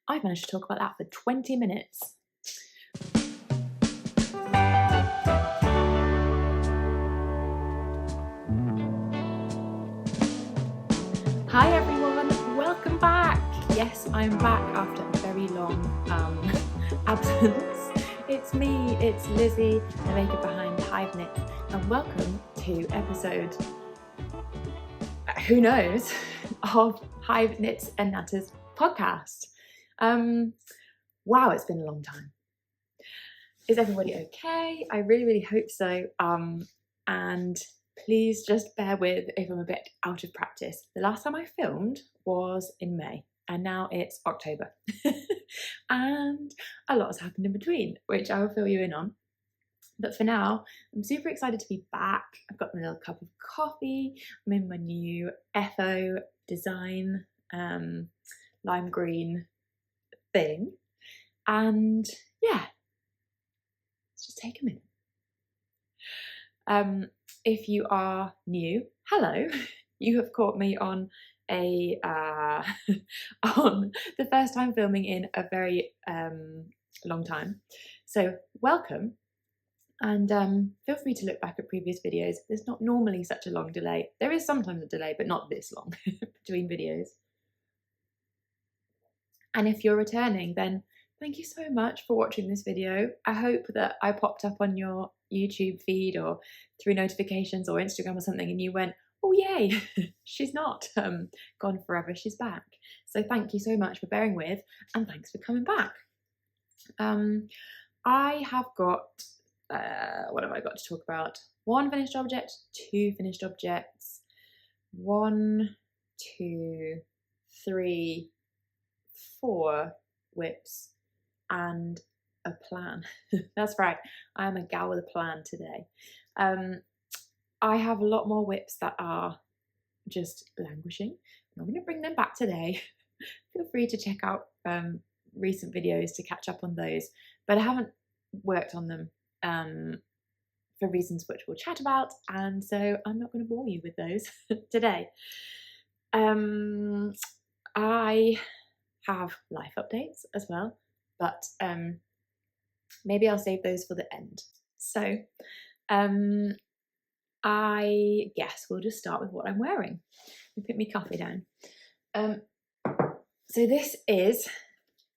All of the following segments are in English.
I've managed to talk about that for 20 minutes. Hi everyone, welcome back. Yes, I'm back after a very long absence. It's me, it's Lizzie, the maker behind Hive Knits, and welcome to episode, who knows, of Hive Knits and Natters podcast. Wow, it's been a long time. Is everybody okay? I really hope so. And please just bear with if I'm a bit out of practice. The last time I filmed was in May, and now it's October. And a lot has happened in between, which I will fill you in on. But for now, I'm super excited to be back. I've got my little cup of coffee. I'm in my new FO design, lime green thing. And yeah, let's just take a minute. If you are new, hello. You have caught me on a on the first time filming in a very long time. So welcome, and feel free to look back at previous videos. There's not normally such a long delay. There is sometimes a delay, but not this long between videos. And if you're returning, then thank you so much for watching this video. I hope that I popped up on your YouTube feed or through notifications or Instagram or something and you went, oh yay, she's not gone forever, she's back. So thank you so much for bearing with, and thanks for coming back. I have got, what have I got to talk about? 1 finished object, 2 finished objects, 1, 2, 3, 4 whips, and a plan. That's right, I am a gal with a plan today. I have a lot more whips that are just languishing. I'm going to bring them back today. Feel free to check out recent videos to catch up on those, but I haven't worked on them for reasons which we'll chat about, and so I'm not going to bore you with those today. I have life updates as well, but maybe I'll save those for the end. So I guess we'll just start with what I'm wearing. Let me put my coffee down. So this is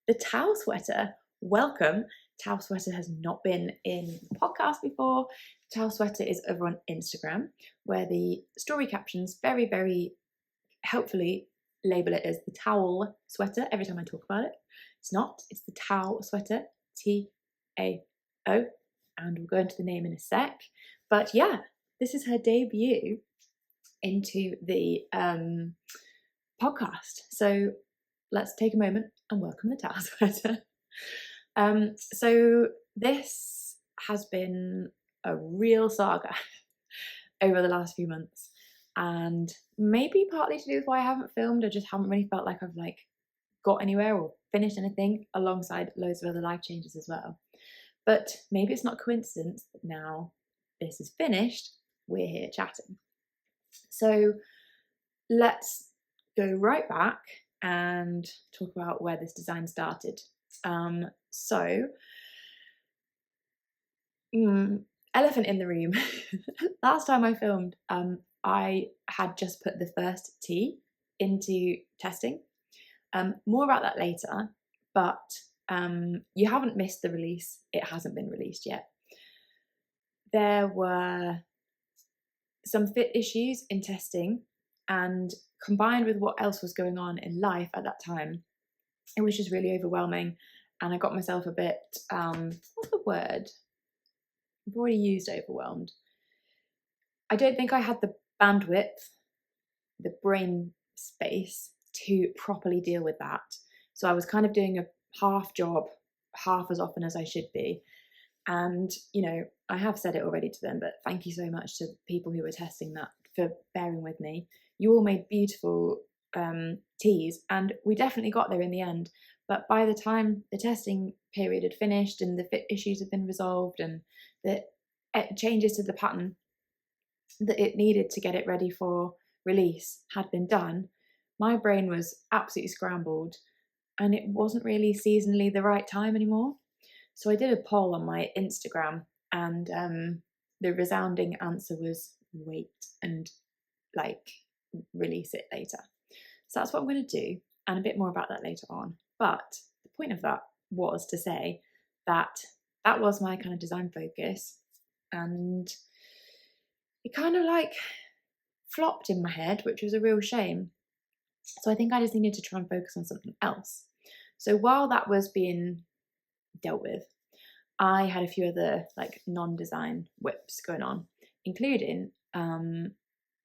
the Tao sweater. Welcome. Tao sweater has not been in the podcast before. Tao sweater is over on Instagram, where the story captions very helpfully label it as the towel sweater every time I talk about it. It's not, it's the Tao sweater, T-A-O, and we'll go into the name in a sec. But yeah, this is her debut into the podcast. So let's take a moment and welcome the Tao sweater. So this has been a real saga over the last few months, and maybe partly to do with why I haven't filmed. I just haven't really felt like I've got anywhere or finished anything, alongside loads of other life changes as well. But maybe it's not coincidence that now this is finished, we're here chatting. So let's go right back and talk about where this design started. Elephant in the room. Last time I filmed, I had just put the FirstTee into testing. More about that later, but you haven't missed the release. It hasn't been released yet. There were some fit issues in testing, and combined with what else was going on in life at that time, it was just really overwhelming, and I got myself a bit, what's the word? I've already used overwhelmed. I don't think I had the bandwidth, the brain space to properly deal with that. So I was kind of doing a half job, half as often as I should be. And, you know, I have said it already to them, but thank you so much to people who were testing that for bearing with me. You all made beautiful teas, and we definitely got there in the end. But by the time the testing period had finished and the fit issues had been resolved and the changes to the pattern that it needed to get it ready for release had been done, my brain was absolutely scrambled. and it wasn't really seasonally the right time anymore. So I did a poll on my Instagram, and the resounding answer was wait and like release it later. So that's what I'm going to do, and a bit more about that later on. But the point of that was to say that that was my kind of design focus, and it kind of like flopped in my head, which was a real shame. So I think I just needed to try and focus on something else. So while that was being dealt with, I had a few other like non-design whips going on, including, and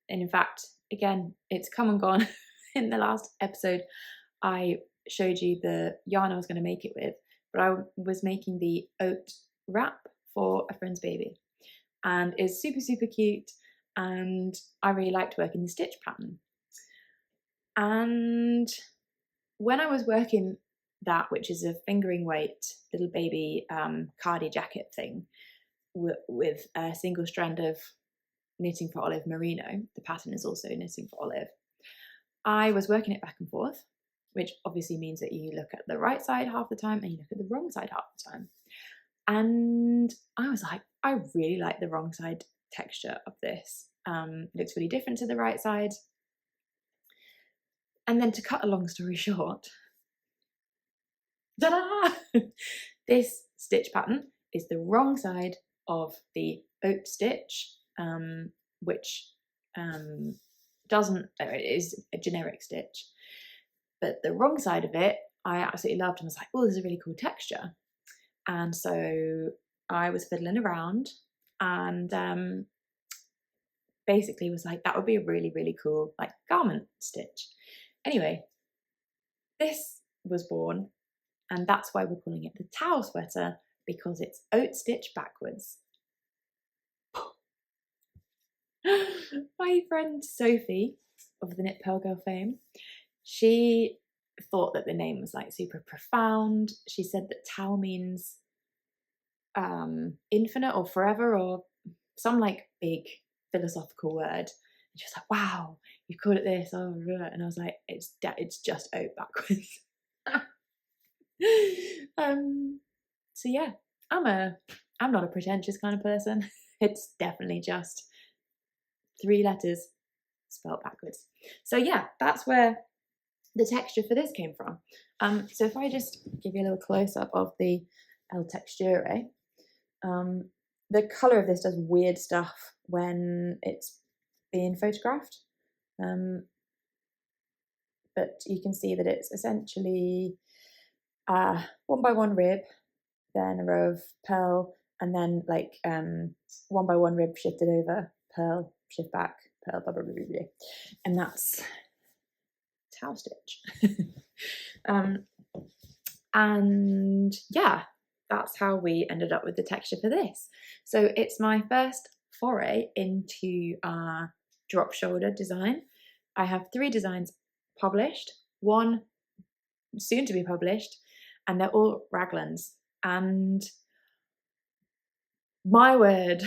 in fact, again, it's come and gone. In the last episode, I showed you the yarn I was going to make it with, but I was making the oat wrap for a friend's baby, and it's super, super cute, and I really liked working the stitch pattern. And when I was working that, which is a fingering weight little baby cardi jacket thing with a single strand of knitting for olive merino, the pattern is also knitting for olive, I was working it back and forth, which obviously means that you look at the right side half the time and you look at the wrong side half the time. And I was like, I really like the wrong side texture of this. It looks really different to the right side. And then to cut a long story short, ta-da! This stitch pattern is the wrong side of the oat stitch, which is a generic stitch. But the wrong side of it, I absolutely loved and was like, oh, this is a really cool texture. And so I was fiddling around and basically was like, that would be a really, really cool like garment stitch. Anyway, this was born, and that's why we're calling it the Tao sweater, because it's oat stitch backwards. My friend Sophie of the Knit Pearl Girl fame, she thought that the name was like super profound. She said that Tao means infinite or forever or some like big philosophical word. And she was like, wow, you called it this. Oh, and I was like, it's just oat backwards. So yeah, I'm not a pretentious kind of person. It's definitely just 3 letters spelled backwards. So yeah, that's where the texture for this came from. So if I just give you a little close-up of the El Texture, the colour of this does weird stuff when it's being photographed. But you can see that it's essentially 1 by 1 rib, then a row of pearl, and then like 1 by 1 rib shifted over, pearl, shift back, pearl, blah, blah, blah, blah, blah. And that's Tao stitch. And yeah, that's how we ended up with the texture for this. So it's my first foray into drop shoulder design. I have 3 designs published, 1 soon to be published, and they're all raglans. And my word,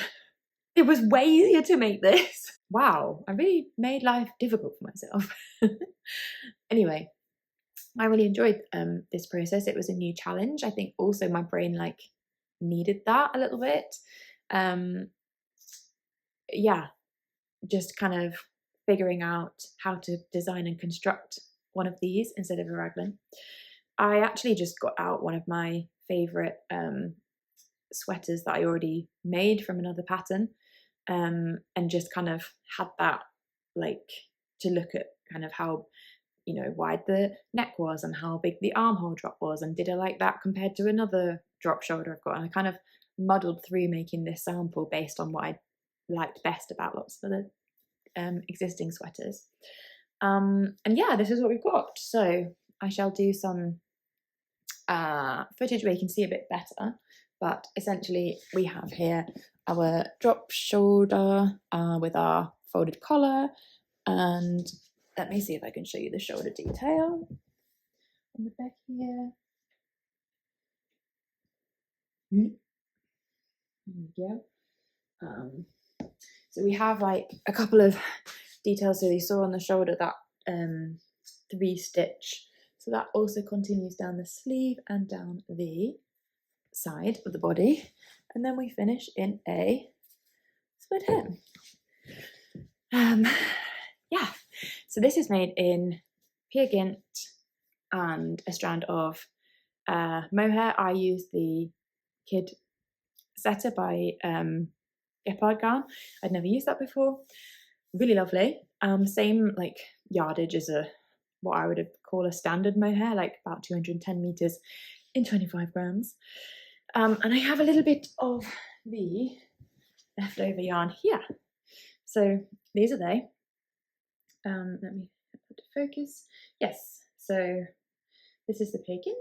it was way easier to make this. Wow, I really made life difficult for myself. Anyway, I really enjoyed this process. It was a new challenge. I think also my brain like needed that a little bit. Yeah, just kind of figuring out how to design and construct one of these instead of a raglan. I actually just got out one of my favourite sweaters that I already made from another pattern, and just kind of had that like to look at kind of how, you know, wide the neck was and how big the armhole drop was, and did I like that compared to another drop shoulder I've got. And I kind of muddled through making this sample based on what I liked best about lots of the existing sweaters. And yeah, this is what we've got. So I shall do some footage where you can see a bit better, but essentially we have here our drop shoulder with our folded collar, and let me see if I can show you the shoulder detail on the back here. There we go. So we have like a couple of details. So you saw on the shoulder that 3 stitch So that also continues down the sleeve and down the side of the body. And then we finish in a split hem. Yeah, so this is made in pure Gynt and a strand of mohair. I use the Kid Seta by Gepard yarn. I'd never used that before. Really lovely. Same like yardage as what I would call a standard mohair, like about 210 meters in 25 grams. And I have a little bit of the leftover yarn here. So these are they. Let me put to focus. Yes, so this is the pure Gynt,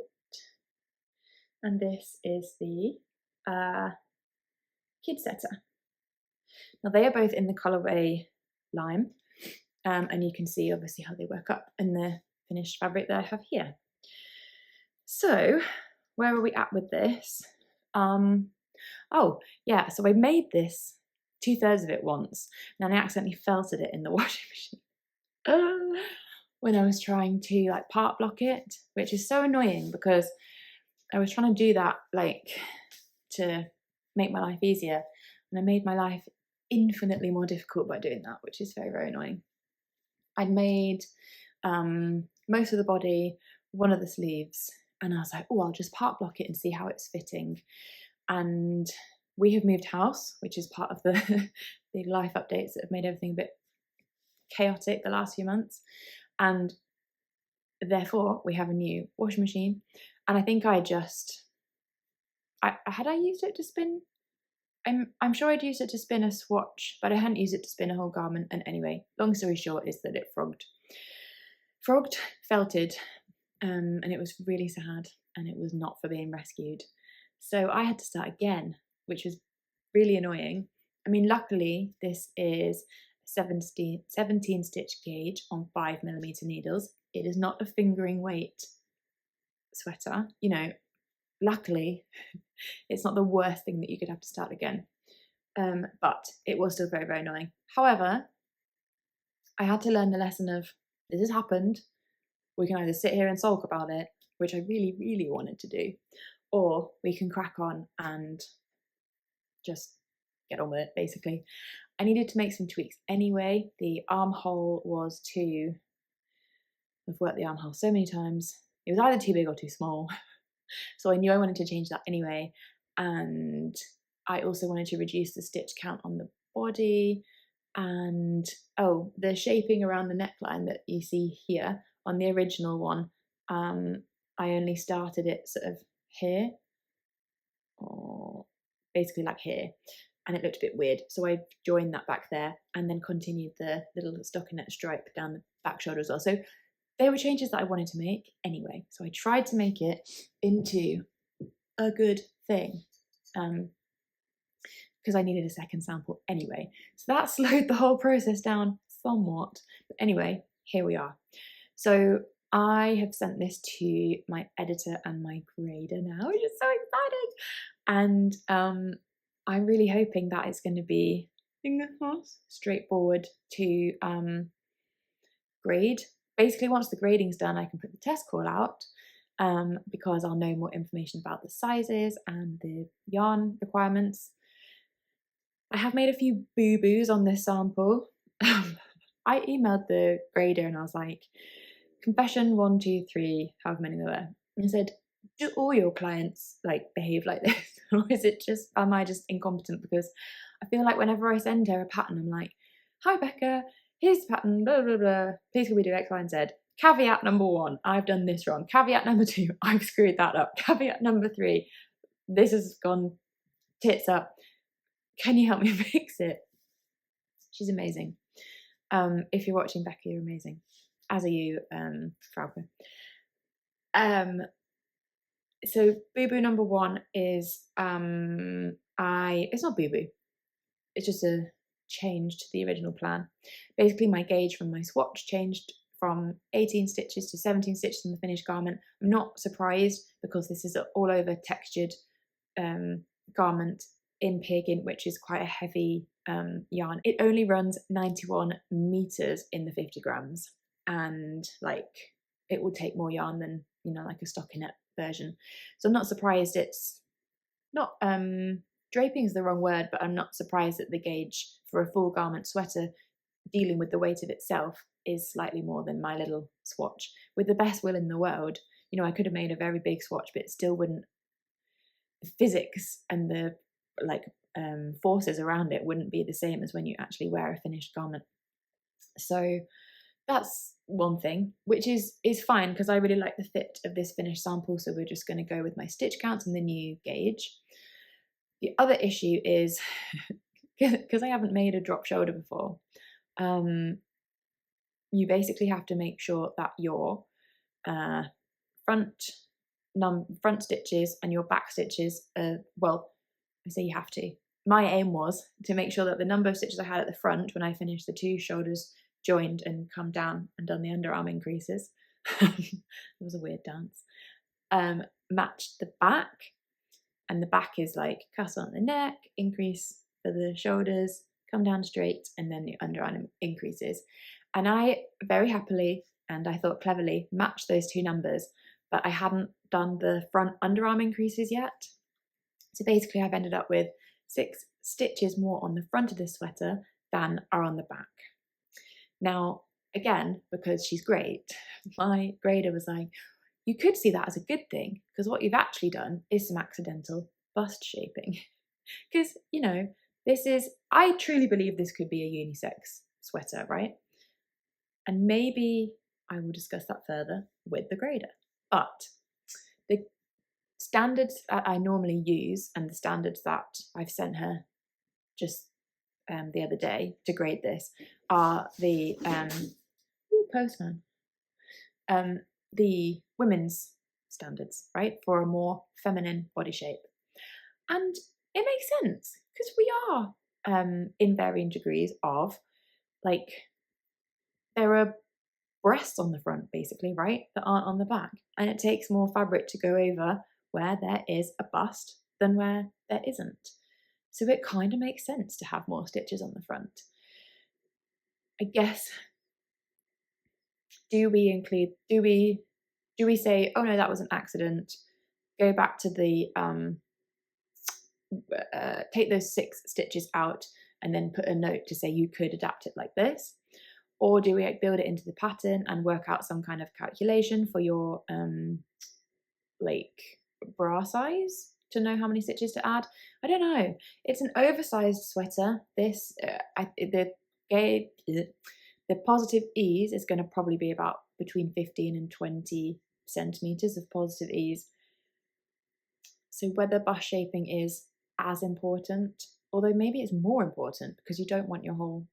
and this is the Kid Seta. Now they are both in the colourway lime, and you can see obviously how they work up in the finished fabric that I have here. So where are we at with this? Oh yeah, so I made this 2/3 of it once, and then I accidentally felted it in the washing machine when I was trying to like part block it, which is so annoying because I was trying to do that like to make my life easier, and I made my life infinitely more difficult by doing that, which is very, very annoying. I'd made most of the body, one of the sleeves, and I was like, oh, I'll just part block it and see how it's fitting. And we have moved house, which is part of the life updates that have made everything a bit chaotic the last few months, and therefore we have a new washing machine. And I think I used it to spin. I'm sure I'd used it to spin a swatch, but I hadn't used it to spin a whole garment. And anyway, long story short is that it frogged, felted, and it was really sad, and it was not for being rescued. So I had to start again, which was really annoying. I mean, luckily this is 17 stitch gauge on 5mm needles. It is not a fingering weight sweater, you know. Luckily, it's not the worst thing that you could have to start again, but it was still very, very annoying. However, I had to learn the lesson of this has happened. We can either sit here and sulk about it, which I really, really wanted to do, or we can crack on and just get on with it, basically. I needed to make some tweaks anyway. The armhole was too, I've worked the armhole so many times. It was either too big or too small. So I knew I wanted to change that anyway. And I also wanted to reduce the stitch count on the body. And oh, the shaping around the neckline that you see here on the original one, I only started it sort of here, or basically like here, and it looked a bit weird. So I joined that back there and then continued the little stockinette stripe down the back shoulder as well. So they were changes that I wanted to make anyway. So I tried to make it into a good thing, because I needed a second sample anyway. So that slowed the whole process down somewhat. But anyway, here we are. So I have sent this to my editor and my grader now, which is so exciting. And I'm really hoping that it's going to be, fingers crossed, straightforward to grade. Basically, once the grading's done, I can put the test call out, because I'll know more information about the sizes and the yarn requirements. I have made a few boo-boos on this sample. I emailed the grader and I was like, confession 1, 2, 3, however many there were. And I said, do all your clients like behave like this? Or is it just, am I just incompetent? Because I feel like whenever I send her a pattern, I'm like, hi Becca, here's the pattern, blah, blah, blah. Please can we do X, Y, and Z? Caveat number 1, I've done this wrong. Caveat number 2, I've screwed that up. Caveat number 3, this has gone tits up. Can you help me fix it? She's amazing. If you're watching, Becca, you're amazing. As are you, Frauke. So boo-boo number 1 is, it's not boo-boo. It's just a change to the original plan. Basically, my gauge from my swatch changed from 18 stitches to 17 stitches in the finished garment. I'm not surprised because this is an all over textured garment in pure Gynt, which is quite a heavy yarn. It only runs 91 meters in the 50 grams, and like it will take more yarn than, you know, like a stockinette version. So I'm not surprised it's not, draping is the wrong word, but I'm not surprised that the gauge for a full garment sweater dealing with the weight of itself is slightly more than my little swatch. With the best will in the world, you know, I could have made a very big swatch, but it still wouldn't, the physics and the like forces around it wouldn't be the same as when you actually wear a finished garment. So that's one thing, which is fine because I really like the fit of this finished sample, so we're just going to go with my stitch counts and the new gauge. The other issue is, because I haven't made a drop shoulder before, you basically have to make sure that your front stitches and your back stitches, well, I say you have to. My aim was to make sure that the number of stitches I had at the front when I finished the two shoulders joined and come down and done the underarm increases. It was a weird dance. Matched the back, and the back is like castle on the neck, increase for the shoulders, come down straight, and then the underarm increases. And I very happily, and I thought cleverly, matched those two numbers, but I hadn't done the front underarm increases yet. So basically I've ended up with 6 stitches more on the front of this sweater than are on the back. Now, again, because she's great, my grader was like, you could see that as a good thing, because what you've actually done is some accidental bust shaping. Because, you know, I truly believe this could be a unisex sweater, right? And maybe I will discuss that further with the grader. But the standards that I normally use and the standards that I've sent her just the other day to grade this are the postman, the women's standards, right, for a more feminine body shape. And it makes sense because we are in varying degrees of, like, there are breasts on the front basically, right, that aren't on the back, and it takes more fabric to go over where there is a bust than where there isn't. So it kind of makes sense to have more stitches on the front. I guess, do we say, oh no, that was an accident, go back to the take those 6 stitches out and then put a note to say you could adapt it like this? Or do we build it into the pattern and work out some kind of calculation for your like bra size to know how many stitches to add? I don't know. It's an oversized sweater. This the positive ease is going to probably be about between 15 and 20 centimeters of positive ease. So whether bust shaping is as important, although maybe it's more important because you don't want your whole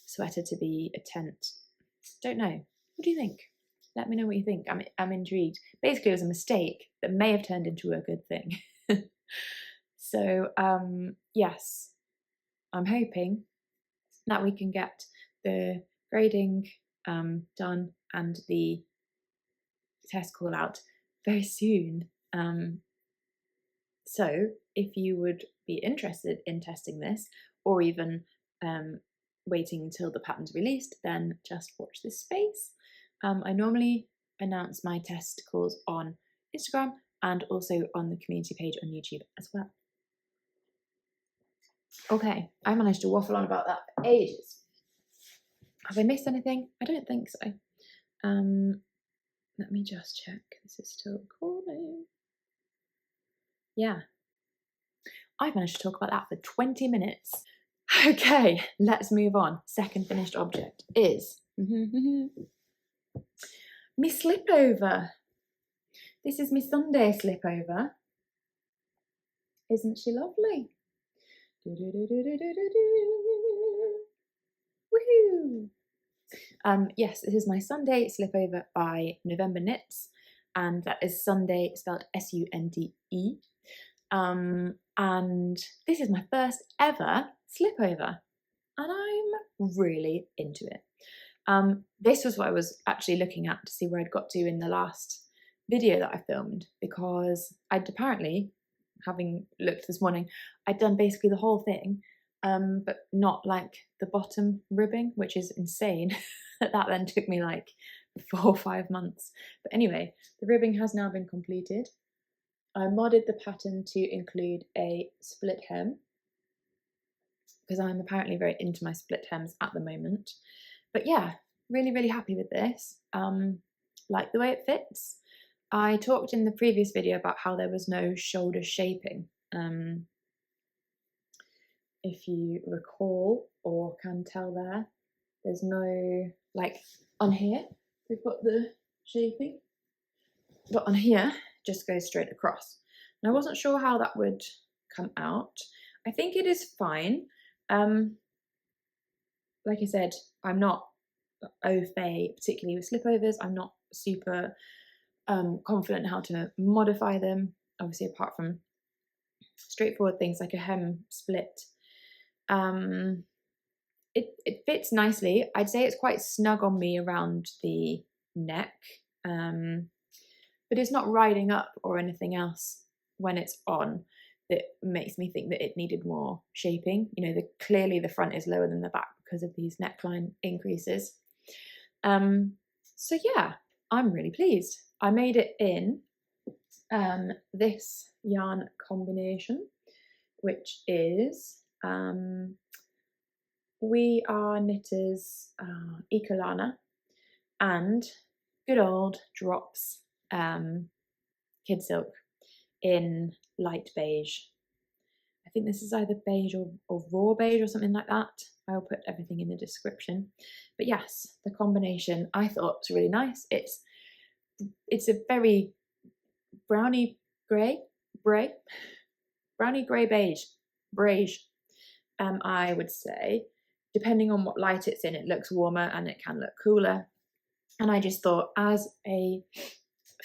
sweater to be a tent. Don't know. What do you think? Let me know what you think. I'm intrigued. Basically, it was a mistake that may have turned into a good thing. So yes, I'm hoping that we can get the grading done and the test call out very soon. So if you would be interested in testing this, or even waiting until the pattern's released, then just watch this space. I normally announce my test calls on Instagram and also on the community page on YouTube as well. Okay, I managed to waffle on about that for ages. Have I missed anything? I don't think so. Let me just check. This is still recording. Yeah. I've managed to talk about that for 20 minutes. Okay, let's move on. Second finished object is my slipover. This is my Sunde Slipover. Isn't she lovely? Woohoo! Yes, this is my Sunde Slipover by November Knits, and that is Sunde spelled Sunde. And this is my first ever slipover, and I'm really into it. This was what I was actually looking at to see where I'd got to in the last video that I filmed, because I'd apparently, having looked this morning, I'd done basically the whole thing, but not like the bottom ribbing, which is insane. That then took me like 4 or 5 months. But anyway, the ribbing has now been completed. I modded the pattern to include a split hem, because I'm apparently very into my split hems at the moment. But yeah, really, really happy with this. Like the way it fits. I talked in the previous video about how there was no shoulder shaping. If you recall or can tell there's no, like on here, we've got the shaping, but on here, just goes straight across. And I wasn't sure how that would come out. I think it is fine. Like I said, I'm not au fait, particularly with slipovers. I'm not super confident how to modify them, obviously apart from straightforward things like a hem split. It fits nicely. I'd say it's quite snug on me around the neck, but it's not riding up or anything else when it's on that makes me think that it needed more shaping. You know, clearly the front is lower than the back because of these neckline increases. So yeah, I'm really pleased. I made it in this yarn combination, which is We Are Knitters Ecolana and good old Drops Kid Silk in light beige. I think this is either beige or raw beige or something like that. I'll put everything in the description. But yes, the combination I thought was really nice. It's a very brownie grey beige, I would say. Depending on what light it's in, it looks warmer and it can look cooler. And I just thought, as a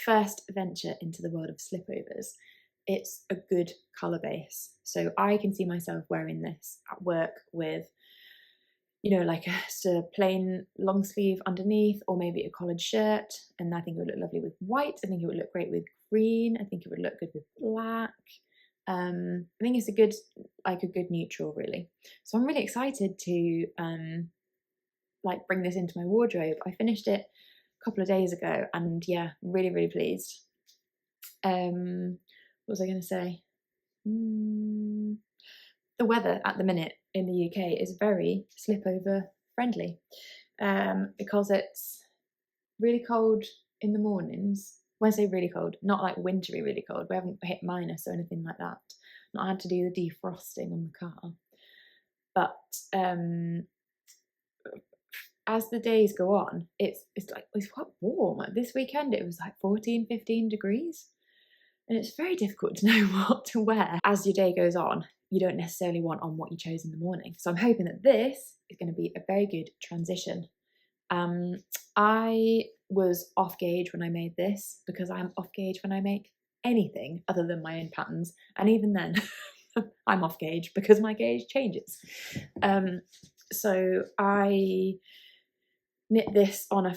first venture into the world of slipovers, it's a good colour base. So I can see myself wearing this at work with, you know, like a plain long sleeve underneath, or maybe a collared shirt. And I think it would look lovely with white. I think it would look great with green. I think it would look good with black. I think it's a good neutral, really. So I'm really excited to like bring this into my wardrobe. I finished it a couple of days ago, and yeah, really, really pleased. What was I going to say? The weather at the minute in the UK is very slipover friendly, because it's really cold in the mornings. When I say really cold, not like wintry really cold. We haven't hit minus or anything like that. Not had to do the defrosting on the car. But as the days go on, it's quite warm. Like this weekend it was like 14, 15 degrees. And it's very difficult to know what to wear. As your day goes on, you don't necessarily want on what you chose in the morning. So I'm hoping that this is going to be a very good transition. I was off gauge when I made this, because I'm off gauge when I make anything other than my own patterns. And even then, I'm off gauge because my gauge changes. So I knit this on a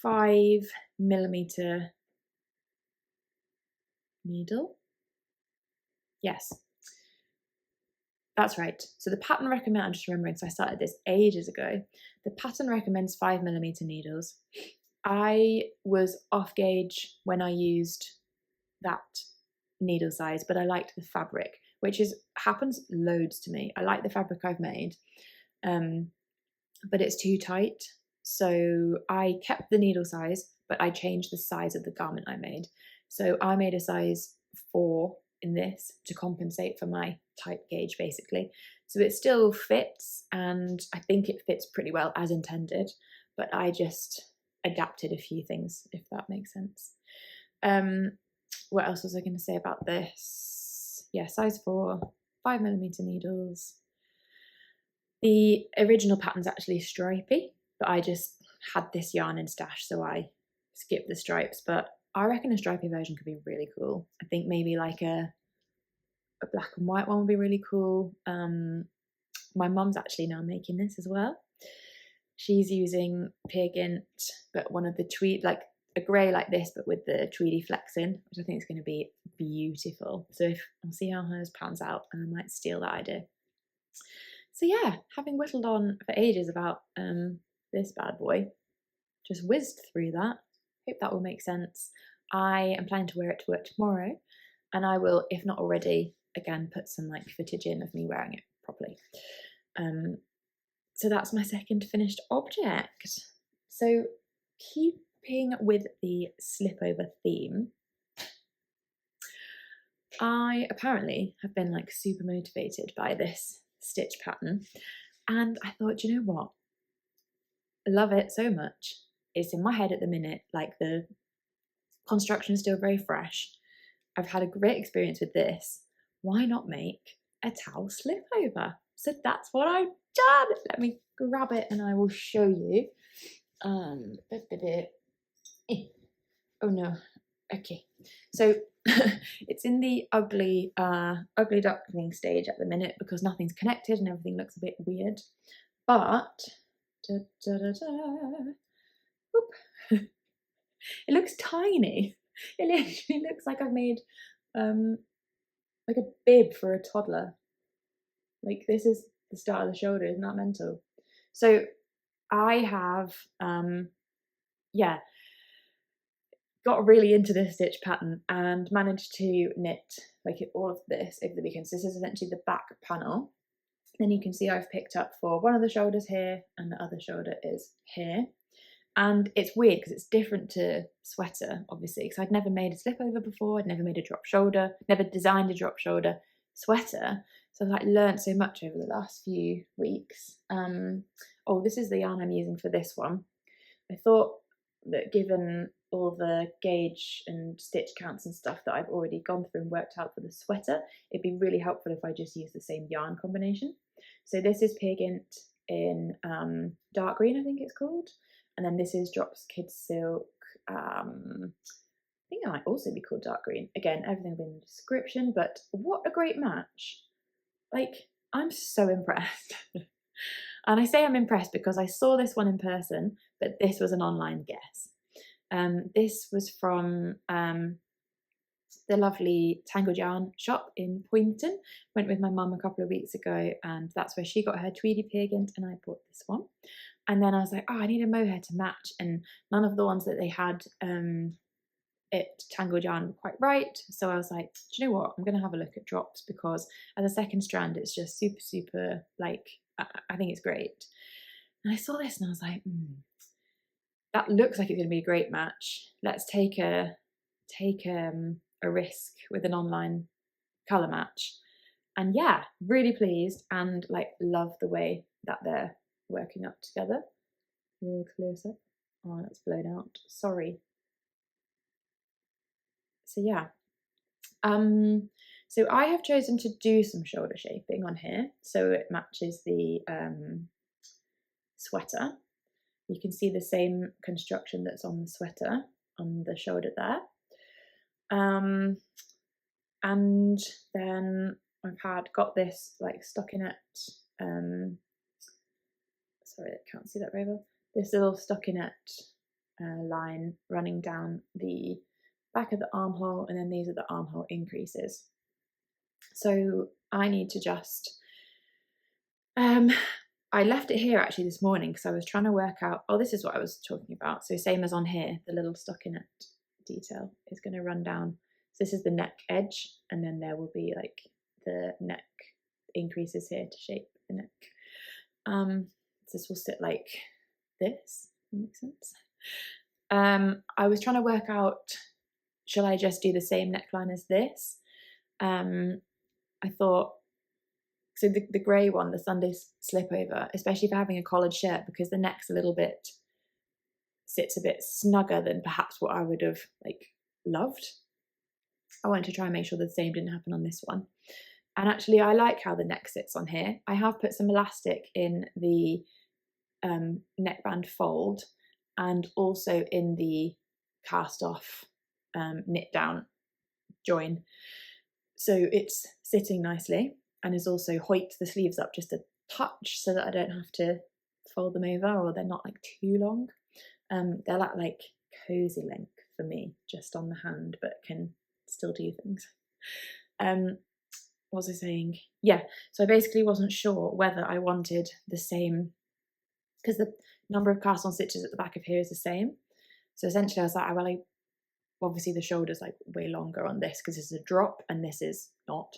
5mm needle. Yes, that's right. So the pattern recommends, I'm just remembering, so I started this ages ago. The pattern recommends 5mm needles. I was off gauge when I used that needle size, but I liked the fabric, which happens loads to me. I like the fabric I've made, but it's too tight. So I kept the needle size, but I changed the size of the garment I made. So I made a size 4 in this to compensate for my tight gauge, basically. So it still fits, and I think it fits pretty well as intended, but I just adapted a few things, if that makes sense. What else was I going to say about this? Yeah, size 4, 5mm needles. The original pattern's actually stripy, but I just had this yarn in stash, so I skipped the stripes. But I reckon a stripy version could be really cool. I think maybe like a black and white one would be really cool. My mum's actually now making this as well. She's using Gynt, but one of the tweed, like a grey like this, but with the tweedy flecks in, which I think is going to be beautiful. So I'll see how hers pans out, and I might steal that idea. So yeah, having whittled on for ages about this bad boy, just whizzed through that. Hope that will make sense. I am planning to wear it to work tomorrow, and I will, if not already, again put some like footage in of me wearing it properly. So that's my second finished object. So keeping with the slipover theme, I apparently have been like super motivated by this stitch pattern, and I thought, you know what? I love it so much. It's in my head at the minute, like the construction is still very fresh. I've had a great experience with this. Why not make a Tao Slipover? So that's what I've done. Let me grab it and I will show you. Oh no. Okay. So it's in the ugly duckling stage at the minute because nothing's connected and everything looks a bit weird. But it looks tiny. It literally looks like I've made like a bib for a toddler. Like this is the start of the shoulder, isn't that mental? So I have got really into this stitch pattern and managed to knit like all of this over the weekend. So this is essentially the back panel. Then you can see I've picked up for one of the shoulders here and the other shoulder is here. And it's weird because it's different to sweater, obviously, because I'd never made a slipover before. I'd never made a drop shoulder, never designed a drop shoulder sweater. So I've like learned so much over the last few weeks. Oh, this is the yarn I'm using for this one. I thought that given all the gauge and stitch counts and stuff that I've already gone through and worked out for the sweater, it'd be really helpful if I just use the same yarn combination. So this is Gynt in dark green, I think it's called. And then this is Drops Kids Silk. I think it might also be called dark green. Again, everything will be in the description, but what a great match. Like, I'm so impressed. And I say I'm impressed because I saw this one in person, but this was an online guess. This was from the lovely Tangled Yarn shop in Poynton. Went with my mum a couple of weeks ago, and that's where she got her Tweedy Gynt, and I bought this one. And then I was like, oh, I need a mohair to match, and none of the ones that they had at Tangled Yarn were quite right. So I was like, do you know what? I'm going to have a look at drops because as a second strand, it's just super, super, like, I think it's great. And I saw this and I was like, that looks like it's going to be a great match. Let's take a risk with an online colour match. And yeah, really pleased and like love the way that they're working up together. A little close up. Oh, that's blown out. Sorry. So yeah. So I have chosen to do some shoulder shaping on here so it matches the sweater. You can see the same construction that's on the sweater on the shoulder there. And then I've got this like stockinette, sorry, I can't see that very well. This little stockinette line running down the back of the armhole, and then these are the armhole increases. So I need to just, I left it here actually this morning because I was trying to work out, oh, this is what I was talking about. So same as on here, the little stockinette detail is going to run down. So this is the neck edge, and then there will be like the neck increases here to shape the neck. This will sit like this, makes sense. I was trying to work out, shall I just do the same neckline as this? I thought, so the grey one, the Sunde Slipover, especially for having a collared shirt, because the neck's a little bit, sits a bit snugger than perhaps what I would have like loved. I wanted to try and make sure the same didn't happen on this one. And actually I like how the neck sits on here. I have put some elastic in the neckband fold and also in the cast off knit down join. So it's sitting nicely and is also hoiked the sleeves up just a touch so that I don't have to fold them over, or they're not like too long. They're at like cozy length for me, just on the hand, but can still do things. What was I saying? Yeah, so I basically wasn't sure whether I wanted the same because the number of cast on stitches at the back of here is the same. So essentially I was like, well, obviously the shoulder's like way longer on this because this is a drop and this is not.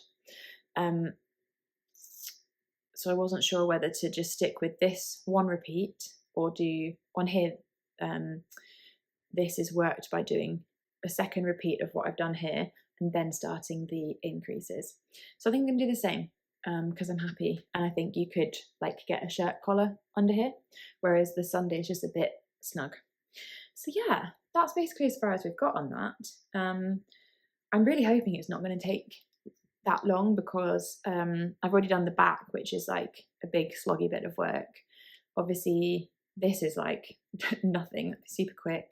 So I wasn't sure whether to just stick with this one repeat or do on here. This is worked by doing a second repeat of what I've done here and then starting the increases. So I think I'm going to do the same because I'm happy, and I think you could like get a shirt collar under here, whereas the Sunde is just a bit snug. So yeah, that's basically as far as we've got on that. I'm really hoping it's not going to take that long because I've already done the back, which is like a big sloggy bit of work. Obviously this is like nothing, super quick.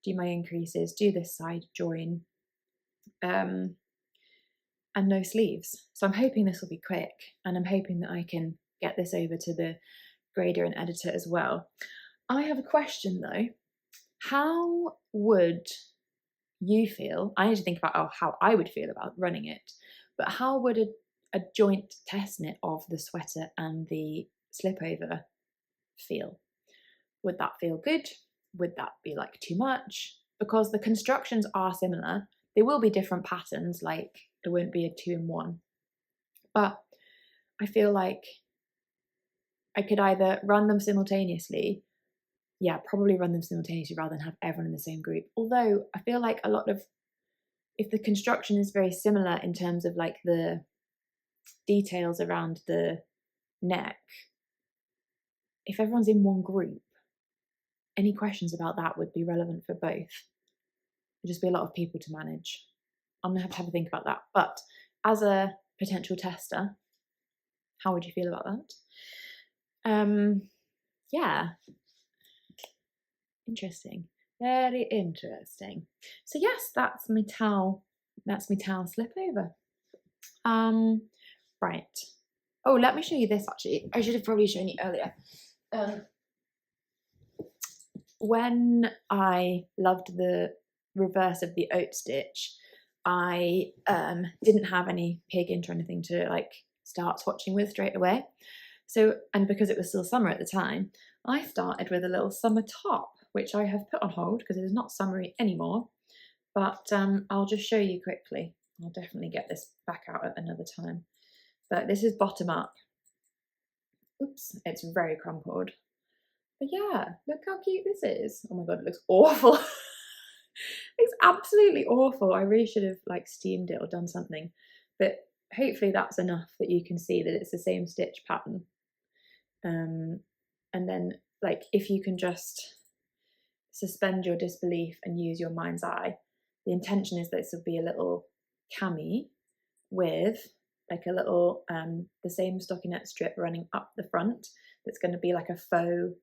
Do my increases, do this side join, and no sleeves. So I'm hoping this will be quick, and I'm hoping that I can get this over to the grader and editor as well. I have a question though. How would you feel? I need to think about how I would feel about running it, but how would a joint test knit of the sweater and the slipover feel? Would that feel good? Would that be like too much? Because the constructions are similar. They will be different patterns, like it won't be a 2-in-1. But I feel like I could either run them simultaneously. Yeah, probably run them simultaneously rather than have everyone in the same group. Although I feel like a lot of, if the construction is very similar in terms of like the details around the neck, if everyone's in one group, any questions about that would be relevant for both. It'd just be a lot of people to manage. I'm gonna have a think about that. But as a potential tester, how would you feel about that? Yeah, interesting, very interesting. So yes, that's my Tao Slipover. Right. Oh, let me show you this actually. I should have probably shown you earlier. When I loved the reverse of the oat stitch, I didn't have any pig int or anything to like start swatching with straight away. So, and because it was still summer at the time, I started with a little summer top, which I have put on hold because it is not summery anymore. But I'll just show you quickly. I'll definitely get this back out at another time. But this is bottom up. Oops, it's very crumpled. But yeah, look how cute this is. Oh my god, it looks awful. It's absolutely awful. I really should have like steamed it or done something. But hopefully that's enough that you can see that it's the same stitch pattern. And then like if you can just suspend your disbelief and use your mind's eye, the intention is that this will be a little cami with like a little the same stockinette strip running up the front that's going to be like a faux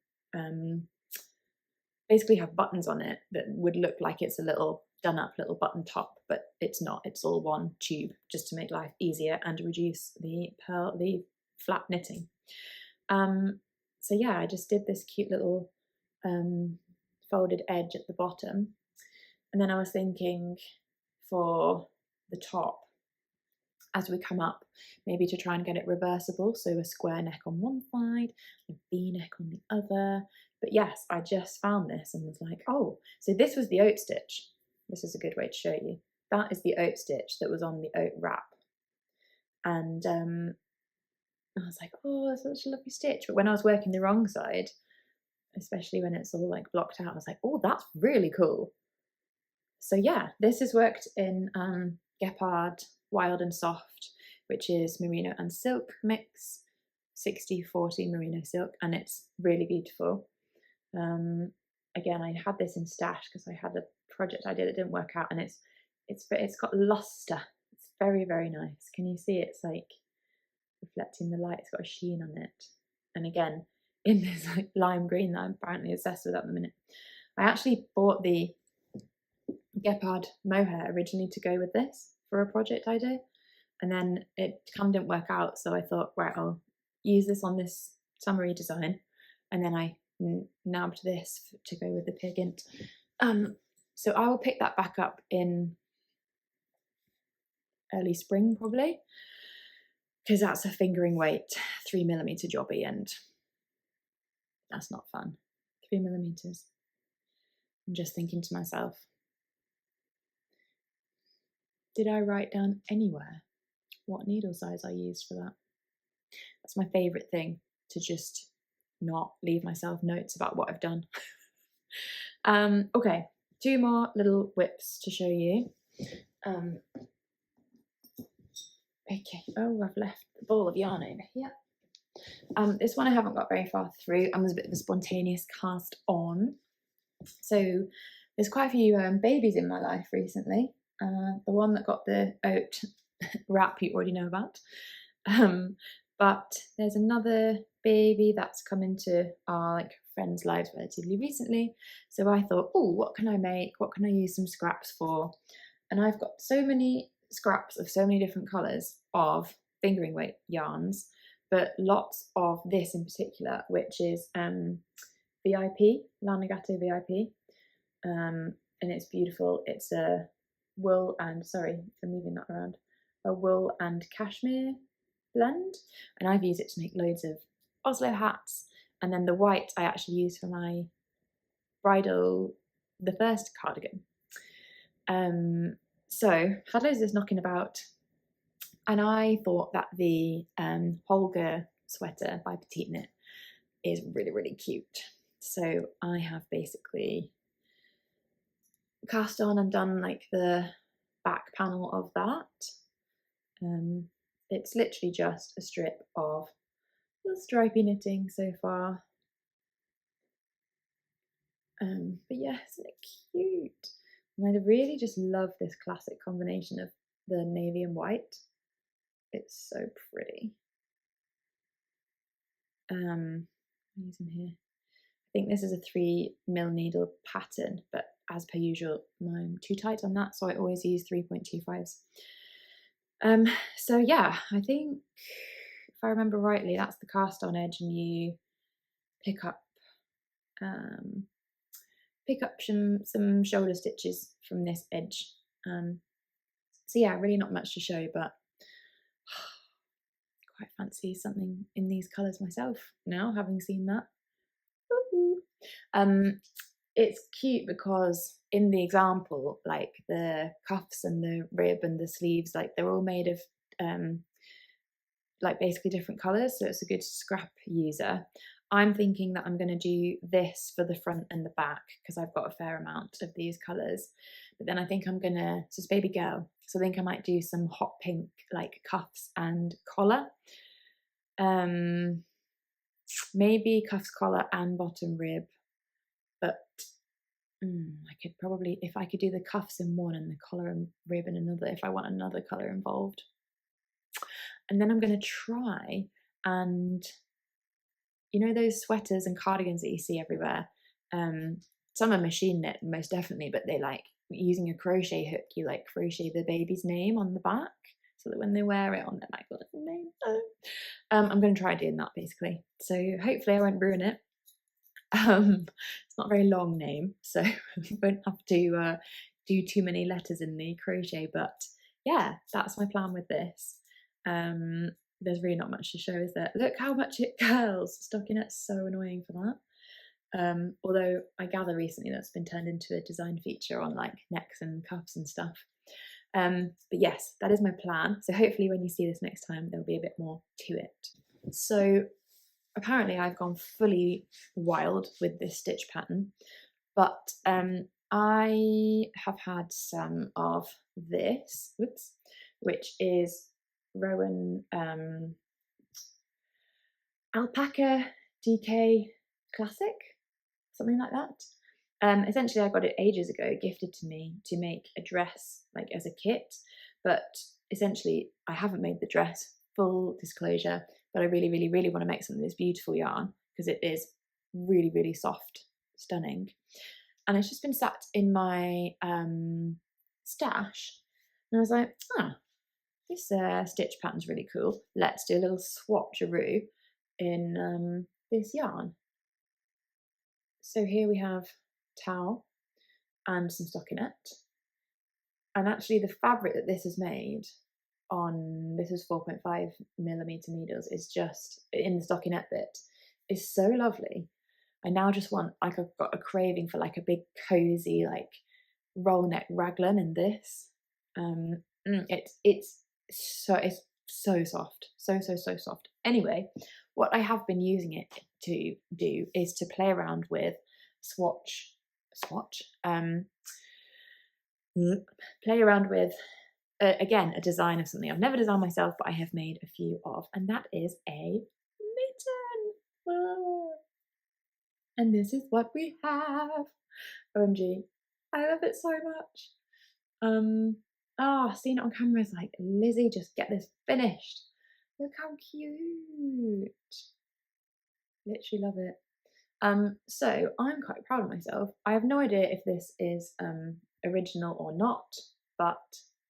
basically have buttons on it that would look like it's a little done up little button top, but it's not. It's all one tube just to make life easier and reduce the flat knitting. So yeah, I just did this cute little folded edge at the bottom, and then I was thinking for the top, as we come up, maybe to try and get it reversible, so a square neck on one side, a V-neck on the other. But yes, I just found this and was like, oh, so this was the oat stitch. This is a good way to show you. That is the oat stitch that was on the oat wrap. And I was like, oh, that's such a lovely stitch. But when I was working the wrong side, especially when it's all like blocked out, I was like, oh, that's really cool. So yeah, this is worked in Gepard Wild and Soft, which is merino and silk mix, 60-40 merino silk, and it's really beautiful. Again, I had this in stash because I had a project I did that didn't work out, and it's got luster. It's very, very nice. Can you see it's like reflecting the light? It's got a sheen on it, and again in this like lime green that I'm apparently obsessed with at the minute. I actually bought the Gepard mohair originally to go with this for a project I did, and then it kind of didn't work out, so I thought, right, I'll use this on this summary design, and then I nabbed this to go with the pig int. So I will pick that back up in early spring probably, because that's a fingering weight 3mm jobby, and That's not fun. 3mm. I'm just thinking to myself, did I write down anywhere what needle size I used for that? That's my favourite thing, to just not leave myself notes about what I've done. Okay, 2 more little whips to show you. Okay, oh, I've left the ball of yarn over here. This one I haven't got very far through, and was a bit of a spontaneous cast on. So there's quite a few babies in my life recently. The one that got the oat wrap you already know about. But there's another baby that's come into our friends' lives relatively recently. So I thought, oh, what can I make? What can I use some scraps for? And I've got so many scraps of so many different colours of fingering weight yarns, but lots of this in particular, which is VIP, Lanagatto VIP. And it's beautiful. It's a wool and, sorry for moving that around, a wool and cashmere blend, and I've used it to make loads of Oslo hats. And then the white I actually used for my bridal, the first cardigan. So had loads of this knocking about, and I thought that the Holger sweater by Petite Knit is really, really cute. So I have basically cast on and done the back panel of that. It's literally just a strip of little stripy knitting so far. But yeah, isn't it cute? And I really just love this classic combination of the navy and white. It's so pretty. I'm using here, I think this is a 3mm needle pattern, but as per usual, I'm too tight on that, so I always use 3.25s. So yeah, I think if I remember rightly, that's the cast on edge, and you pick up some shoulder stitches from this edge. So yeah, really not much to show, but quite fancy something in these colours myself now, having seen that. It's cute because in the example, the cuffs and the rib and the sleeves, they're all made of basically different colours, so it's a good scrap user. I'm thinking that I'm going to do this for the front and the back because I've got a fair amount of these colours. But then I think I'm going to, so it's baby girl, so I think I might do some hot pink cuffs and collar. Maybe cuffs, collar and bottom rib, but I could probably, if I could do the cuffs in one and the collar and rib in another, if I want another colour involved. And then I'm going to try and, you know, those sweaters and cardigans that you see everywhere, some are machine knit most definitely, but they using a crochet hook, you crochet the baby's name on the back so that when they wear it on their little name. I'm going to try doing that basically, so hopefully I won't ruin it. It's not a very long name, so you won't have to do too many letters in the crochet, but yeah, that's my plan with this. There's really not much to show, is there? Look how much it curls. Stockinette's so annoying for that. Although I gather recently that's been turned into a design feature on necks and cuffs and stuff. But yes, that is my plan. So hopefully when you see this next time, there'll be a bit more to it. So apparently I've gone fully wild with this stitch pattern, but I have had some of this, which is Rowan Alpaca DK Classic, something like that. Essentially I got it ages ago, gifted to me to make a dress as a kit, but essentially I haven't made the dress, full disclosure, but I really, really, really want to make something that's beautiful yarn because it is really, really soft, stunning. And it's just been sat in my stash, and I was like, this stitch pattern's really cool. Let's do a little swatcheroo in this yarn. So here we have Tao and some stockinette. And actually the fabric that this is made on, this is 4.5mm needles, is just, in the stockinette bit, is so lovely. I now just want, like, I've got a craving for like a big cozy like roll neck raglan in this. It's so soft, so soft. Anyway, what I have been using it to do is to play around with play around with again a design of something I've never designed myself, but I have made a few of, and that is a mitten. Ah. And this is what we have. OMG, I love it so much. Seeing it on camera is like, Lizzie, just get this finished. Look how cute. Literally love it. So I'm quite proud of myself. I have no idea if this is original or not, but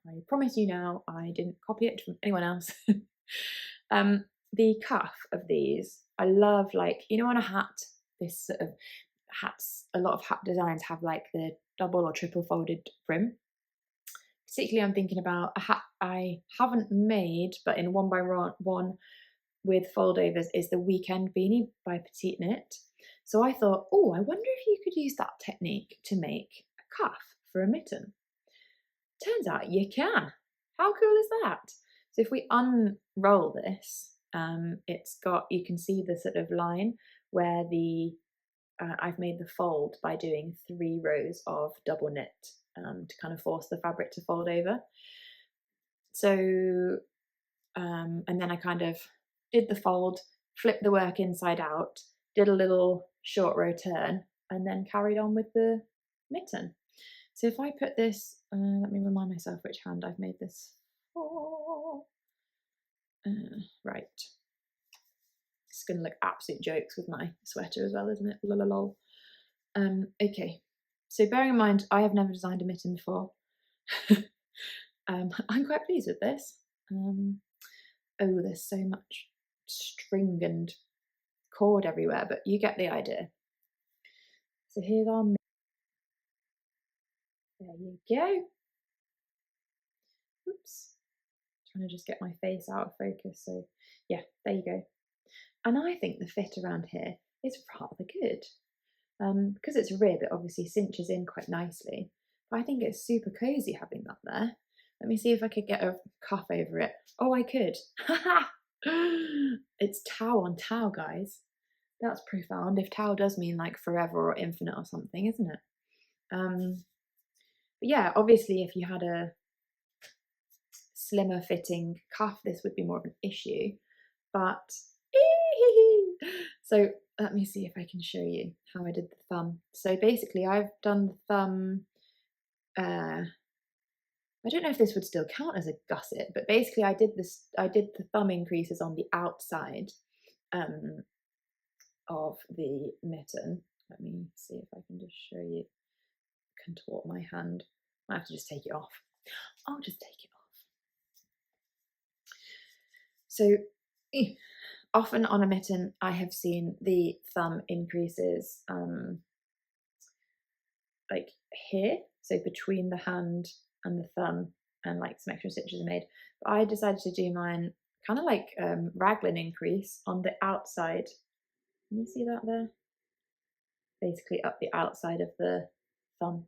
I promise you now, I didn't copy it from anyone else. The cuff of these, I love, like, you know, on a hat, this sort of hats, a lot of hat designs have like the double or triple folded brim. Particularly I'm thinking about a hat I haven't made, but in 1x1 with foldovers, is the Weekend Beanie by Petite Knit. So I thought, oh, I wonder if you could use that technique to make a cuff for a mitten. Turns out you can. How cool is that? So if we unroll this, it's got, you can see the sort of line where the I've made the fold by doing 3 rows of double knit to kind of force the fabric to fold over. So and then I kind of did the fold, flipped the work inside out, did a little short row turn, and then carried on with the mitten. So if I put this, let me remind myself which hand I've made this for. Right. It's going to look absolute jokes with my sweater as well, isn't it? Lol. Okay. So bearing in mind, I have never designed a mitten before. I'm quite pleased with this. Oh, there's so much string and cord everywhere, but you get the idea. So here's our mitten. There you go. Oops. Trying to just get my face out of focus. So yeah, there you go. And I think the fit around here is rather good. Because it's a rib, it obviously cinches in quite nicely. But I think it's super cozy having that there. Let me see if I could get a cuff over it. Oh, I could. It's Tao on Tao, guys. That's profound. If Tao does mean like forever or infinite or something, isn't it? But yeah, obviously if you had a slimmer fitting cuff, this would be more of an issue. But so let me see if I can show you how I did the thumb. So basically I've done the thumb, I don't know if this would still count as a gusset, but basically I did the thumb increases on the outside of the mitten. Let me see if I can just show you, contort my hand. I have to just take it off. I'll just take it off. So often on a mitten, I have seen the thumb increases like here, so between the hand and the thumb, and like some extra stitches are made. But I decided to do mine kind of like raglan increase on the outside. Can you see that there? Basically up the outside of the thumb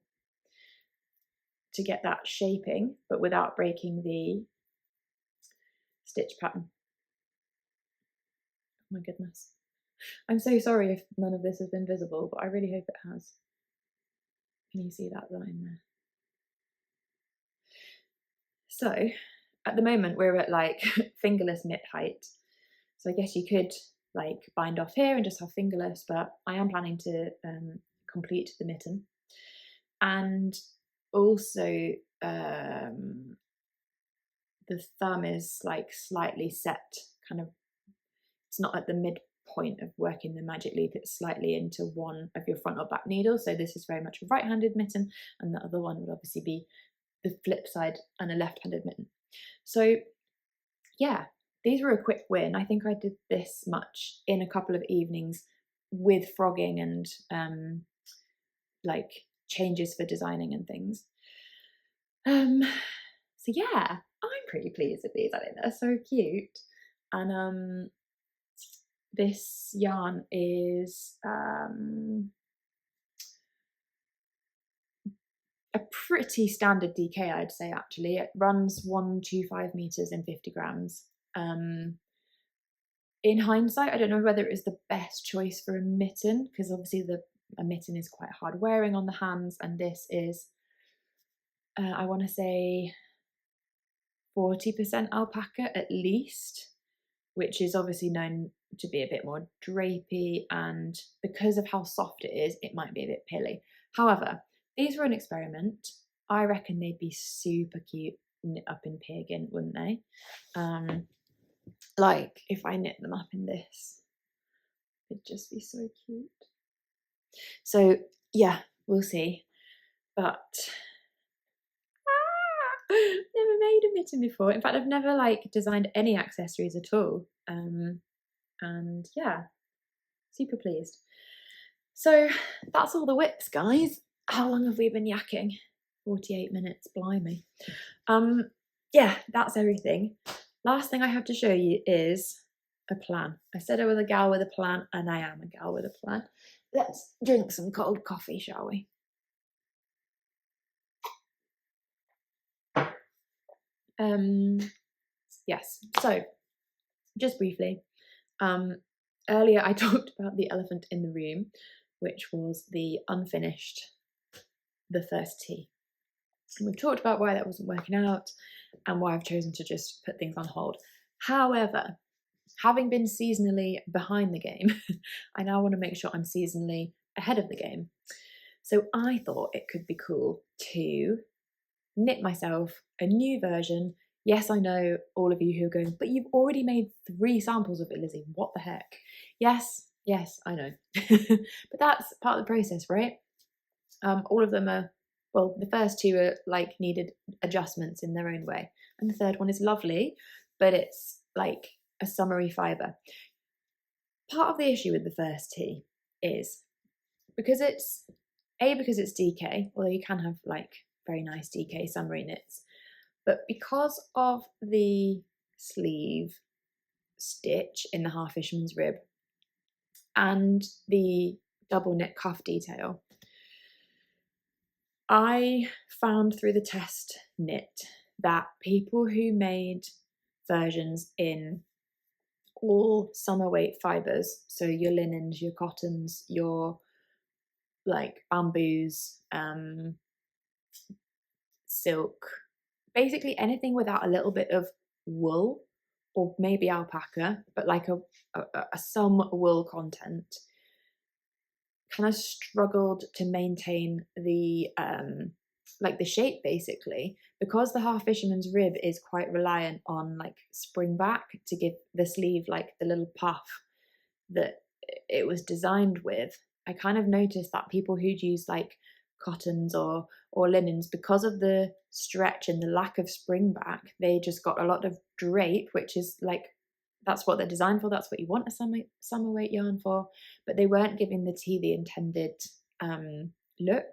to get that shaping, but without breaking the stitch pattern. Oh my goodness. I'm so sorry if none of this has been visible, but I really hope it has. Can you see that line there? So at the moment we're at like fingerless knit height. So I guess you could like bind off here and just have fingerless, but I am planning to complete the mitten. And also the thumb is like slightly set, kind of, it's not at the midpoint of working the magic loop, it's slightly into one of your front or back needles. So this is very much a right-handed mitten, and the other one would obviously be the flip side and a left-handed mitten. So yeah, these were a quick win. I think I did this much in a couple of evenings with frogging and like changes for designing and things. So yeah, I'm pretty pleased with these. I think they're so cute. And this yarn is a pretty standard DK, I'd say. Actually, it runs 125 meters in 50 grams. In hindsight, I don't know whether it was the best choice for a mitten, because obviously a mitten is quite hard wearing on the hands, and this is I want to say 40% alpaca at least, which is obviously known to be a bit more drapey, and because of how soft it is, it might be a bit pilly. However, these were an experiment. I reckon they'd be super cute knit up in peer Gynt, wouldn't they? Like if I knit them up in this, it'd just be so cute. So yeah, we'll see. But never made a mitten before. In fact, I've never like designed any accessories at all. And yeah, super pleased. So that's all the whips, guys. How long have we been yakking? 48 minutes, blimey. Yeah, that's everything. Last thing I have to show you is a plan. I said I was a gal with a plan, and I am a gal with a plan. Let's drink some cold coffee, shall we? Yes, so just briefly, earlier I talked about the elephant in the room, which was the unfinished, the FirstTee. And we've talked about why that wasn't working out and why I've chosen to just put things on hold. However, having been seasonally behind the game, I now want to make sure I'm seasonally ahead of the game. So I thought it could be cool to knit myself a new version. Yes, I know all of you who are going, but you've already made 3 samples of it, Lizzie. What the heck? Yes, I know. But that's part of the process, right? All of them are, well, the first 2 are like needed adjustments in their own way. And the third one is lovely, but it's like a summery fibre. Part of the issue with the FirstTee is because it's DK, although you can have like very nice DK summery knits, but because of the sleeve stitch in the half fisherman's rib and the double knit cuff detail, I found through the test knit that people who made versions in all summer weight fibres, so your linens, your cottons, your like bamboos, silk, basically anything without a little bit of wool or maybe alpaca, but like some wool content, kind of struggled to maintain the like the shape, basically, because the half fisherman's rib is quite reliant on like spring back to give the sleeve like the little puff that it was designed with. I kind of noticed that people who'd use like cottons or linens, because of the stretch and the lack of spring back, they just got a lot of drape, which is like, that's what they're designed for, that's what you want a summer weight yarn for, but they weren't giving the tee the intended look.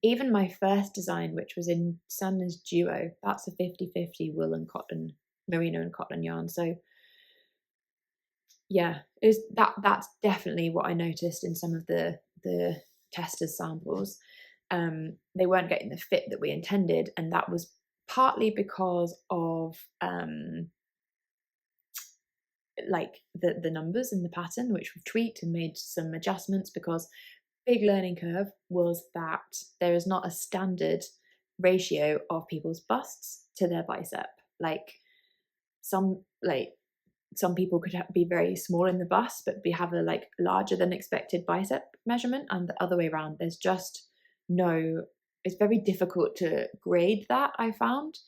Even my first design, which was in Sunde's Duo, that's a 50-50 wool and cotton, merino and cotton yarn. So yeah, that's definitely what I noticed in some of the testers' samples. They weren't getting the fit that we intended, and that was partly because of like the numbers in the pattern, which we've tweaked and made some adjustments, because big learning curve was that there is not a standard ratio of people's busts to their bicep. Like some people could be very small in the bust but have a like larger than expected bicep measurement, and the other way around. There's just no, it's very difficult to grade that, I found,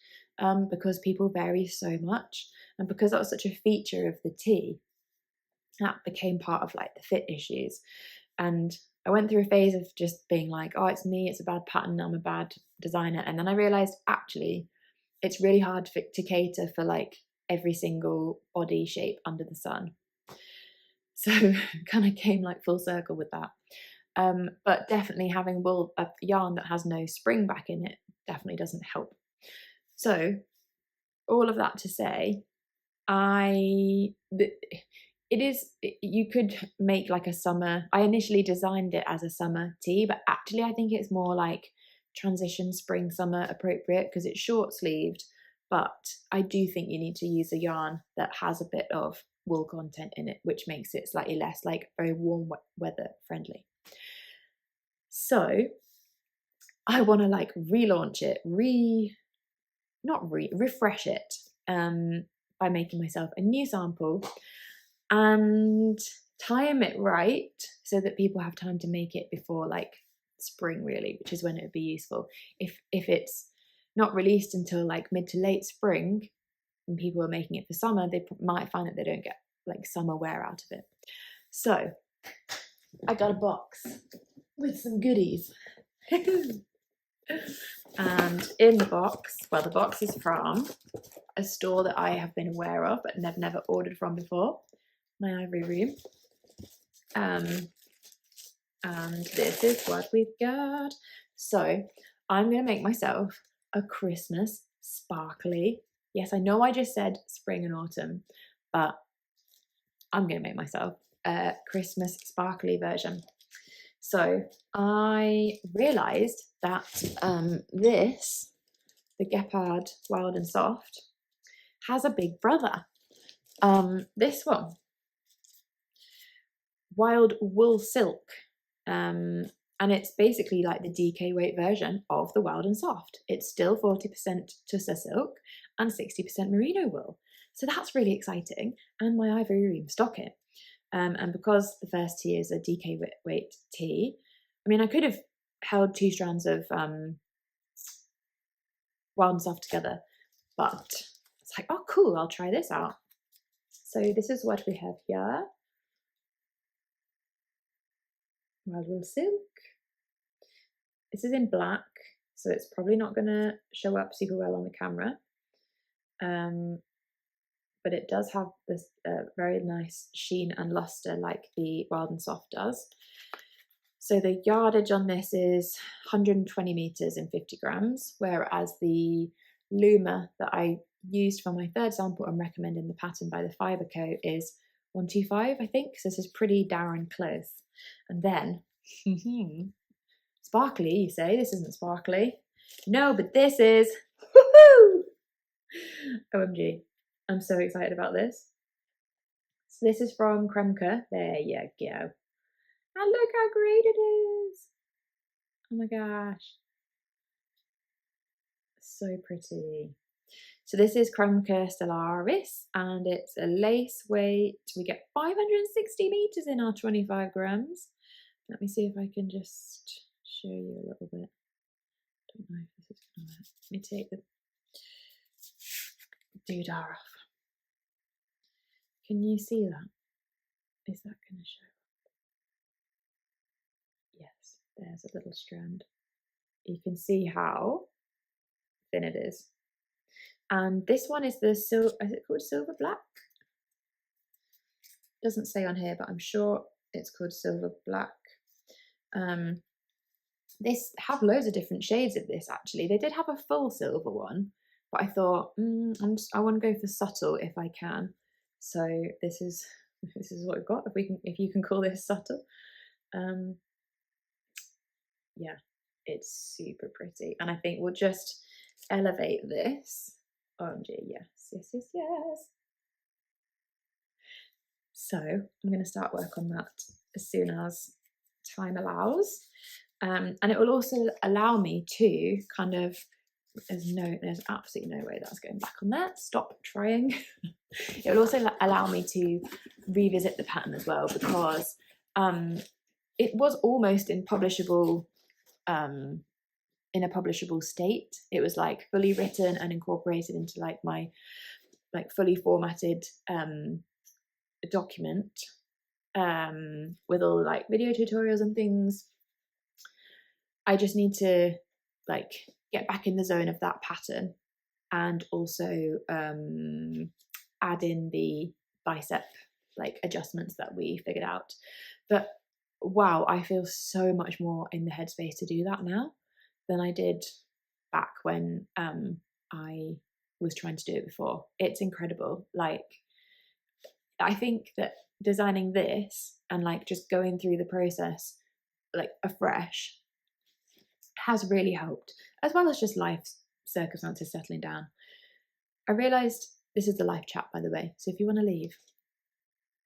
because people vary so much, and because that was such a feature of the tee, that became part of like the fit issues. And I went through a phase of just being like, oh, it's me, it's a bad pattern, I'm a bad designer. And then I realized actually it's really hard to cater for like every single body shape under the sun. So kind of came like full circle with that. But definitely having wool, a yarn that has no spring back in it, definitely doesn't help. So all of that to say, you could make like a summer, I initially designed it as a summer tee, but actually I think it's more like transition spring summer appropriate because it's short sleeved, but I do think you need to use a yarn that has a bit of wool content in it, which makes it slightly less like very warm weather friendly. So I want to like relaunch it, refresh it by making myself a new sample and time it right so that people have time to make it before like spring really, which is when it would be useful. If it's not released until like mid to late spring and people are making it for summer, they might find that they don't get like summer wear out of it. So I got a box with some goodies. And in the box, well, the box is from a store that I have been aware of but never ordered from before, my Ivory Room. And this is what we've got. So I'm going to make myself a Christmas sparkly. Yes, I know I just said spring and autumn, but I'm going to make myself a Christmas sparkly version. So I realised that the Gepard Wild and Soft, has a big brother. This one, Wild Wool Silk, and it's basically like the DK weight version of the Wild and Soft. It's still 40% Tussar silk and 60% merino wool. So that's really exciting, and my Ivory Room stock it. And because the FirstTee is a DK weight tee, I mean, I could have held 2 strands of Wild and Soft together, but it's like, oh cool, I'll try this out. So this is what we have here. Wild Wool Silk. This is in black, so it's probably not going to show up super well on the camera. But it does have this very nice sheen and luster like the Wild and Soft does. So the yardage on this is 120 meters and 50 grams, whereas the loomer that I used for my third sample and recommend in the pattern by the Fibre Co is 125, I think. So this is pretty darn close. And then, sparkly, you say? This isn't sparkly. No, but this is, woohoo! OMG. I'm so excited about this. So this is from Kremke. There you go. And look how great it is. Oh my gosh. So pretty. So this is Kremke Stellaris, and it's a lace weight. We get 560 meters in our 25 grams. Let me see if I can just show you a little bit. Don't know if this is going to work. Let me take the doodah off. Can you see that? Is that going to show? Yes, there's a little strand. You can see how thin it is. And this one is the is it called Silver Black? Doesn't say on here, but I'm sure it's called Silver Black. This have loads of different shades of this actually. They did have a full silver one, but I thought I want to go for subtle if I can. So this is what we've got. If you can call this subtle. Yeah, it's super pretty, and I think we'll just elevate this. OMG, yes. So I'm going to start work on that as soon as time allows, and it will also allow me to kind of, there's absolutely no way that's going back on there. Stop trying. It will also allow me to revisit the pattern as well, because it was almost in a publishable state. It was like fully written and incorporated into like my fully formatted document with all like video tutorials and things. I just need to like get back in the zone of that pattern, and also add in the bicep like adjustments that we figured out. But wow, I feel so much more in the headspace to do that now than I did back when I was trying to do it before. It's incredible. Like, I think that designing this and like just going through the process like afresh has really helped, as well as just life circumstances settling down. I realised, this is the life chat by the way, so if you want to leave,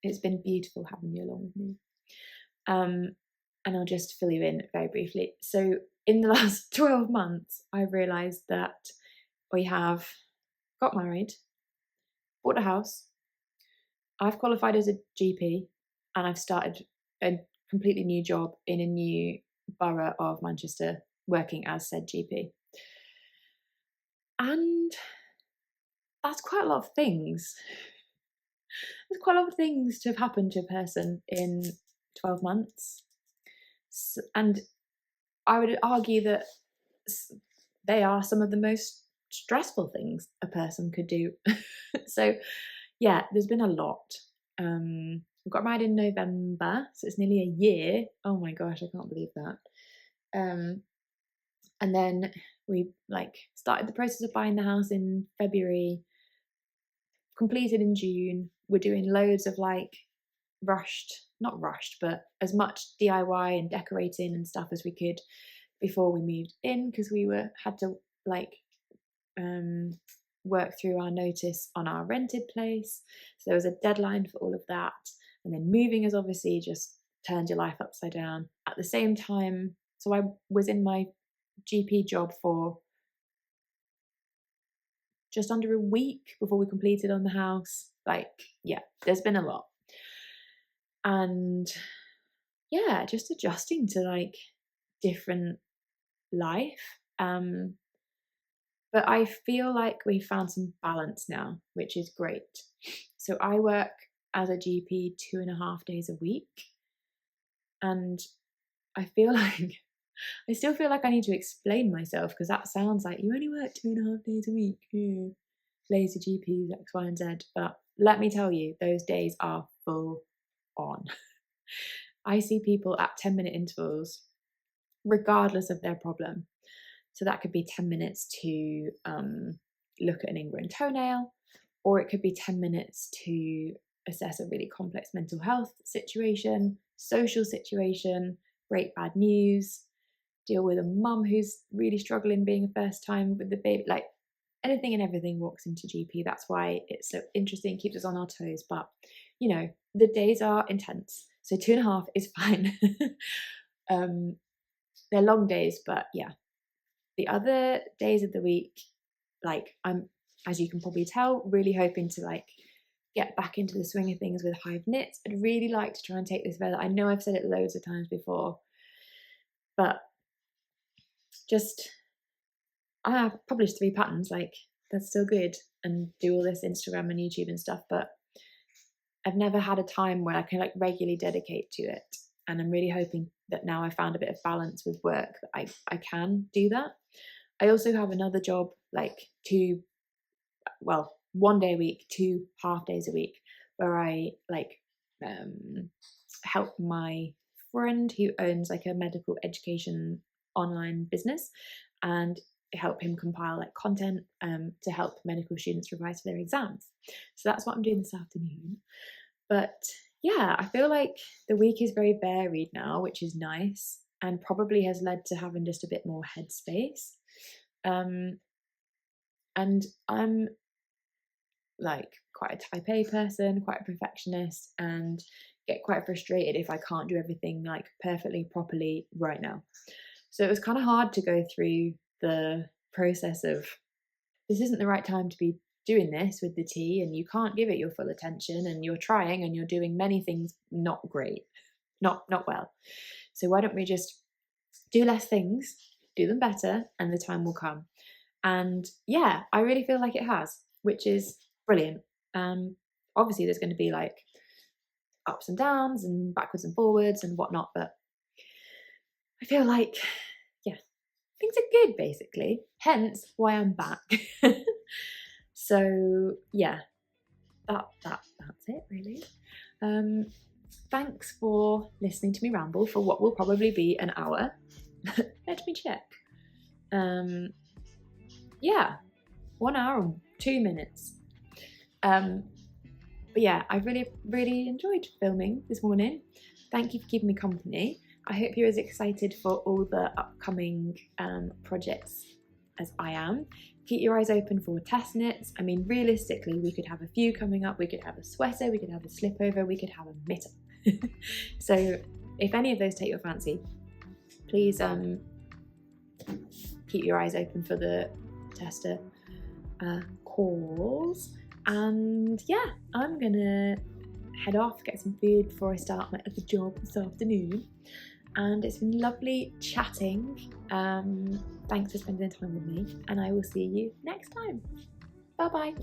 it's been beautiful having you along with me. And I'll just fill you in very briefly. So in the last 12 months, I realised that we have got married, bought a house, I've qualified as a GP, and I've started a completely new job in a new borough of Manchester, working as said GP. And that's quite a lot of things. There's quite a lot of things to have happened to a person in 12 months. And I would argue that they are some of the most stressful things a person could do. So yeah, there's been a lot. We got married in November, so it's nearly a year. Oh my gosh, I can't believe that. And then we like started the process of buying the house in February, completed in June. We're doing loads of like not rushed, but as much DIY and decorating and stuff as we could before we moved in, because we had to like work through our notice on our rented place. So there was a deadline for all of that. And then moving has obviously just turned your life upside down. At the same time, so I was in my GP job for just under a week before we completed on the house. Like, yeah, there's been a lot. And yeah, just adjusting to like different life. But I feel like we found some balance now, which is great. So I work as a GP 2.5 days a week. And I feel like, I still feel like I need to explain myself, because that sounds like you only work 2.5 days a week. Lazy GPs, X, Y, and Z. But let me tell you, those days are full on. I see people at 10-minute intervals, regardless of their problem. So that could be 10 minutes to look at an ingrown toenail, or it could be 10 minutes to assess a really complex mental health situation, social situation, break bad news, deal with a mum who's really struggling being a first time with the baby. Like anything and everything walks into GP. That's why it's so interesting, keeps us on our toes. But you know, the days are intense. So 2.5 is fine. They're long days, but yeah. The other days of the week, like I'm, as you can probably tell, really hoping to like get back into the swing of things with Hive Knits. I'd really like to try and take this further. I know I've said it loads of times before, but just, I have published 3 patterns, like that's still good, and do all this Instagram and YouTube and stuff, but I've never had a time where I can like regularly dedicate to it. And I'm really hoping that now I found a bit of balance with work that I can do that. I also have another job, like 1 day a week, 2 half days a week, where I like help my friend who owns like a medical education online business, and help him compile like content to help medical students revise for their exams. So that's what I'm doing this afternoon. But yeah, I feel like the week is very varied now, which is nice, and probably has led to having just a bit more headspace. And I'm like quite a type A person, quite a perfectionist, and get quite frustrated if I can't do everything like perfectly, properly right now. So it was kind of hard to go through the process of, this isn't the right time to be doing this with the tea, and you can't give it your full attention, and you're trying and you're doing many things not great, not well. So why don't we just do less things, do them better, and the time will come. And yeah, I really feel like it has, which is brilliant. Obviously there's going to be like ups and downs and backwards and forwards and whatnot, but I feel like, yeah, things are good basically, hence why I'm back. So yeah, that's it really. Thanks for listening to me ramble for what will probably be an hour. Let me check. Yeah, 1 hour and 2 minutes. But But yeah, I really enjoyed filming this morning. Thank you for keeping me company. I hope you're as excited for all the upcoming projects as I am. Keep your eyes open for test knits. I mean, realistically, we could have a few coming up. We could have a sweater, we could have a slipover, we could have a mitten. So if any of those take your fancy, please keep your eyes open for the tester calls. And yeah, I'm gonna head off, get some food before I start my other job this afternoon. And it's been lovely chatting. Thanks for spending time with me, and I will see you next time. Bye bye.